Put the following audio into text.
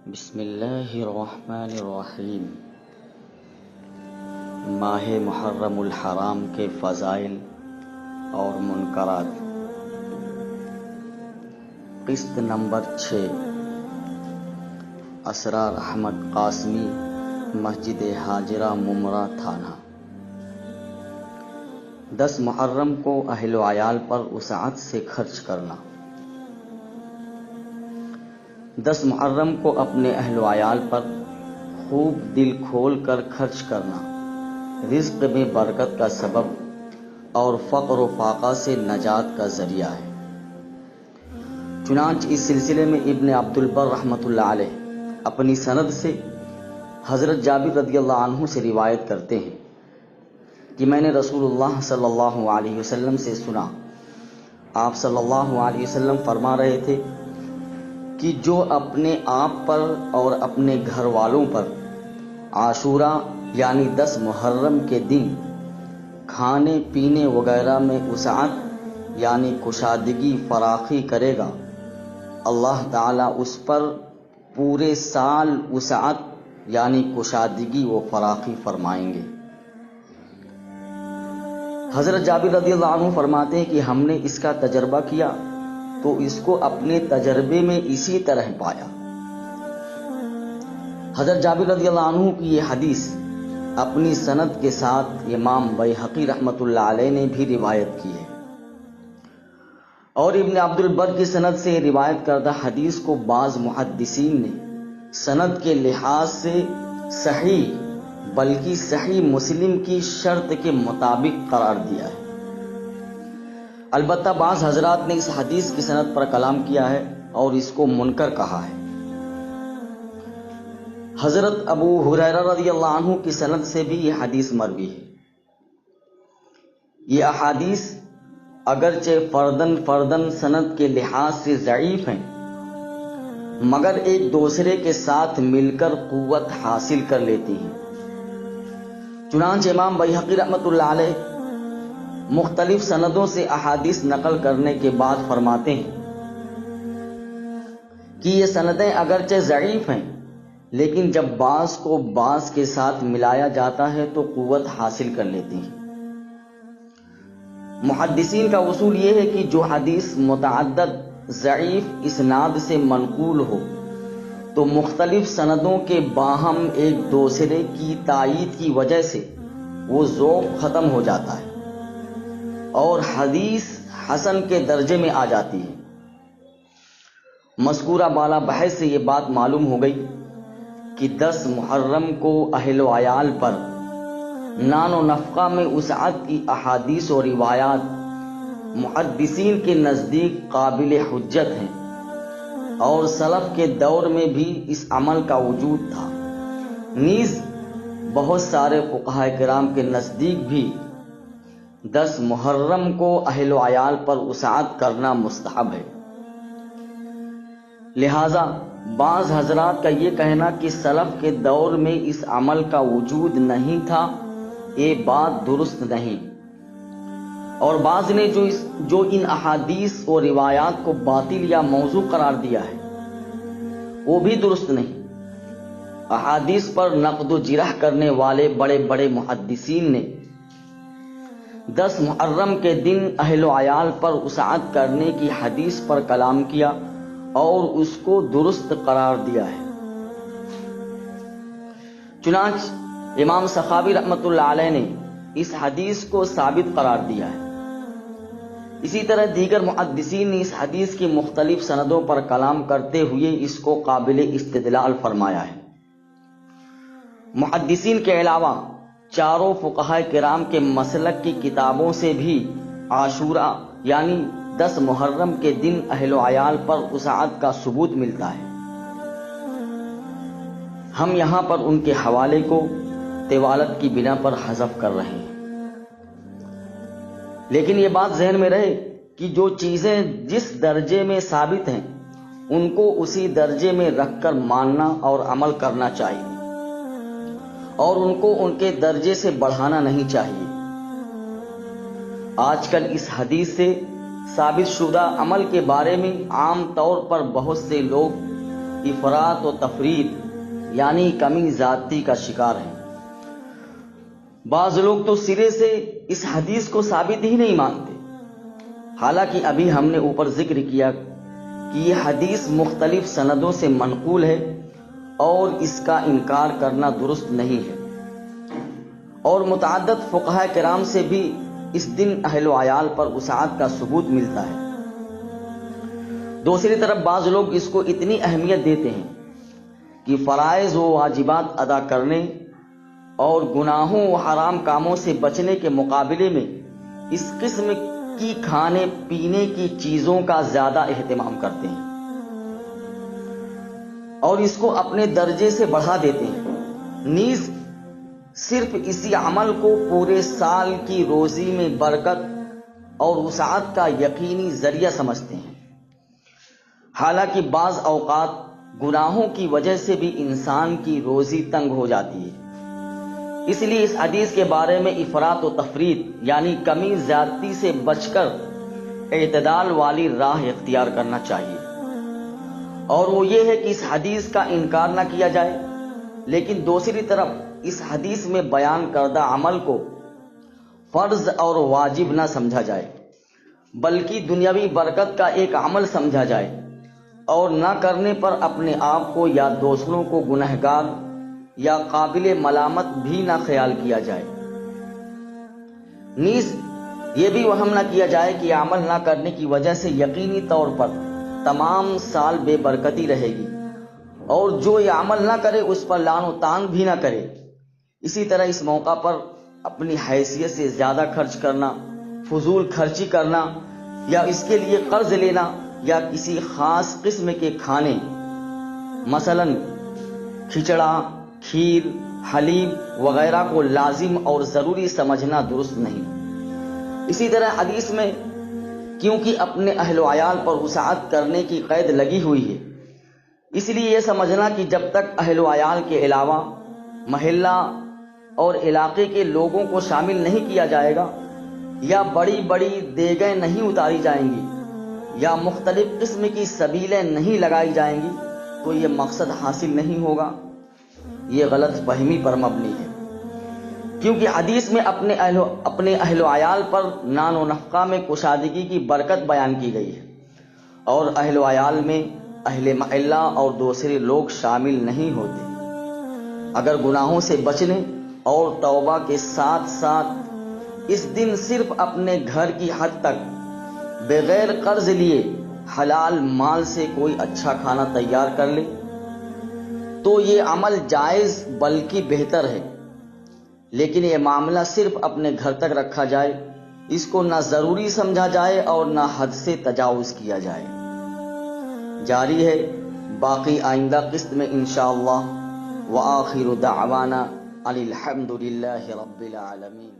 بسم اللہ الرحمن الرحیم۔ ماہ محرم الحرام کے فضائل اور منکرات، قسط نمبر 6، اسرار احمد قاسمی، مسجد ہاجرہ، ممرہ تھانہ۔ 10 محرم کو اہل و عیال پر وسعت سے خرچ کرنا۔ 10 محرم کو اپنے اہل و عیال پر خوب دل کھول کر خرچ کرنا رزق میں برکت کا سبب اور فقر و فاقہ سے نجات کا ذریعہ ہے۔ چنانچہ اس سلسلے میں ابن عبد البر رحمۃ اللہ علیہ اپنی سند سے حضرت جابر رضی اللہ عنہ سے روایت کرتے ہیں کہ میں نے رسول اللہ صلی اللہ علیہ وسلم سے سنا، آپ صلی اللہ علیہ وسلم فرما رہے تھے کہ جو اپنے آپ پر اور اپنے گھر والوں پر عاشوراء یعنی 10 محرم کے دن کھانے پینے وغیرہ میں وسعت یعنی کشادگی فراخی کرے گا، اللہ تعالیٰ اس پر پورے سال وسعت یعنی کشادگی و فراخی فرمائیں گے۔ حضرت جابر رضی اللہ عنہ فرماتے ہیں کہ ہم نے اس کا تجربہ کیا تو اس کو اپنے تجربے میں اسی طرح پایا۔ حضرت جابر رضی اللہ عنہ کی یہ حدیث اپنی سند کے ساتھ امام بیہقی رحمۃ اللہ علیہ نے بھی روایت کی ہے، اور ابن عبد البر کی سند سے روایت کردہ حدیث کو بعض محدثین نے سند کے لحاظ سے صحیح بلکہ صحیح مسلم کی شرط کے مطابق قرار دیا ہے۔ البتہ بعض حضرات نے اس حدیث کی سند پر کلام کیا ہے اور اس کو منکر کہا ہے۔ حضرت ابو ہریرہ رضی اللہ عنہ کی سند سے بھی یہ حدیث مروی ہے۔ یہ احادیث اگرچہ فردن سند کے لحاظ سے ضعیف ہیں، مگر ایک دوسرے کے ساتھ مل کر قوت حاصل کر لیتی ہیں۔ چنانچہ امام بیہقی رحمۃ اللہ علیہ مختلف سندوں سے احادیث نقل کرنے کے بعد فرماتے ہیں کہ یہ سندیں اگرچہ ضعیف ہیں، لیکن جب بعض کو بعض کے ساتھ ملایا جاتا ہے تو قوت حاصل کر لیتی ہیں۔ محدثین کا اصول یہ ہے کہ جو حدیث متعدد ضعیف اسناد سے منقول ہو تو مختلف سندوں کے باہم ایک دوسرے کی تائید کی وجہ سے وہ ذوق ختم ہو جاتا ہے اور حدیث حسن کے درجے میں آ جاتی ہے۔ مذکورہ بالا بحث سے یہ بات معلوم ہو گئی کہ 10 محرم کو اہل و عیال پر نان و نفقہ میں وسعت کی احادیث و روایات محدثین کے نزدیک قابل حجت ہیں، اور سلف کے دور میں بھی اس عمل کا وجود تھا۔ نیز بہت سارے فقہاء کرام کے نزدیک بھی 10 محرم کو اہل و عیال پر وسعت کرنا مستحب ہے۔ لہذا بعض حضرات کا یہ کہنا کہ سلف کے دور میں اس عمل کا وجود نہیں تھا، یہ بات درست نہیں، اور بعض نے جو ان احادیث و روایات کو باطل یا موضوع قرار دیا ہے وہ بھی درست نہیں۔ احادیث پر نقد و جرح کرنے والے بڑے بڑے محدثین نے 10 محرم کے دن اہل و عیال پر وسعت کرنے کی حدیث پر کلام کیا اور اس کو درست قرار دیا ہے۔ چنانچہ امام سخاوی رحمۃ اللہ علیہ نے اس حدیث کو ثابت قرار دیا ہے۔ اسی طرح دیگر محدثین نے اس حدیث کی مختلف سندوں پر کلام کرتے ہوئے اس کو قابل استدلال فرمایا ہے۔ محدثین کے علاوہ چاروں فقہاء کرام کے مسلک کی کتابوں سے بھی عاشوراء یعنی 10 محرم کے دن اہل و عیال پر وسعت کا ثبوت ملتا ہے۔ ہم یہاں پر ان کے حوالے کو طوالت کی بنا پر حذف کر رہے ہیں، لیکن یہ بات ذہن میں رہے کہ جو چیزیں جس درجے میں ثابت ہیں ان کو اسی درجے میں رکھ کر ماننا اور عمل کرنا چاہیے، اور ان کو ان کے درجے سے بڑھانا نہیں چاہیے۔ آج کل اس حدیث سے ثابت شدہ عمل کے بارے میں عام طور پر بہت سے لوگ افراط و تفریط یعنی کمی زیادتی کا شکار ہیں۔ بعض لوگ تو سرے سے اس حدیث کو ثابت ہی نہیں مانتے، حالانکہ ابھی ہم نے اوپر ذکر کیا کہ یہ حدیث مختلف سندوں سے منقول ہے اور اس کا انکار کرنا درست نہیں ہے، اور متعدد فقہاء کرام سے بھی اس دن اہل و عیال پر وسعت کا ثبوت ملتا ہے۔ دوسری طرف بعض لوگ اس کو اتنی اہمیت دیتے ہیں کہ فرائض و واجبات ادا کرنے اور گناہوں و حرام کاموں سے بچنے کے مقابلے میں اس قسم کی کھانے پینے کی چیزوں کا زیادہ اہتمام کرتے ہیں اور اس کو اپنے درجے سے بڑھا دیتے ہیں، نیز صرف اسی عمل کو پورے سال کی روزی میں برکت اور وسعت کا یقینی ذریعہ سمجھتے ہیں، حالانکہ بعض اوقات گناہوں کی وجہ سے بھی انسان کی روزی تنگ ہو جاتی ہے۔ اس لیے اس حدیث کے بارے میں افراط و تفریط یعنی کمی زیادتی سے بچ کر اعتدال والی راہ اختیار کرنا چاہیے، اور وہ یہ ہے کہ اس حدیث کا انکار نہ کیا جائے، لیکن دوسری طرف اس حدیث میں بیان کردہ عمل کو فرض اور واجب نہ سمجھا جائے، بلکہ دنیاوی برکت کا ایک عمل سمجھا جائے، اور نہ کرنے پر اپنے آپ کو یا دوسروں کو گنہگار یا قابل ملامت بھی نہ خیال کیا جائے۔ نیز یہ بھی وہم نہ کیا جائے کہ عمل نہ کرنے کی وجہ سے یقینی طور پر تمام سال بے برکتی رہے گی، اور جو یہ عمل نہ کرے اس پر لعن و طعن بھی نہ کرے۔ اسی طرح اس موقع پر اپنی حیثیت سے زیادہ خرچ کرنا، فضول خرچی کرنا، یا اس کے لیے قرض لینا، یا کسی خاص قسم کے کھانے مثلا کھچڑا، کھیر، حلیم وغیرہ کو لازم اور ضروری سمجھنا درست نہیں۔ اسی طرح حدیث میں کیونکہ اپنے اہل و عیال پر وسعت کرنے کی قید لگی ہوئی ہے، اس لیے یہ سمجھنا کہ جب تک اہل و عیال کے علاوہ محلہ اور علاقے کے لوگوں کو شامل نہیں کیا جائے گا، یا بڑی بڑی دیگیں نہیں اتاری جائیں گی، یا مختلف قسم کی سبیلیں نہیں لگائی جائیں گی، تو یہ مقصد حاصل نہیں ہوگا۔ یہ غلط فہمی پر مبنی ہے، کیونکہ حدیث میں اپنے اہل و عیال پر نان و نفقہ میں کشادگی کی برکت بیان کی گئی ہے، اور اہل و عیال میں اہل محلہ اور دوسرے لوگ شامل نہیں ہوتے۔ اگر گناہوں سے بچنے اور توبہ کے ساتھ ساتھ اس دن صرف اپنے گھر کی حد تک بغیر قرض لیے حلال مال سے کوئی اچھا کھانا تیار کر لے تو یہ عمل جائز بلکہ بہتر ہے، لیکن یہ معاملہ صرف اپنے گھر تک رکھا جائے، اس کو نہ ضروری سمجھا جائے اور نہ حد سے تجاوز کیا جائے۔ جاری ہے باقی آئندہ قسط میں انشاءاللہ۔ وآخر دعوانا ان الحمد للہ رب العالمین۔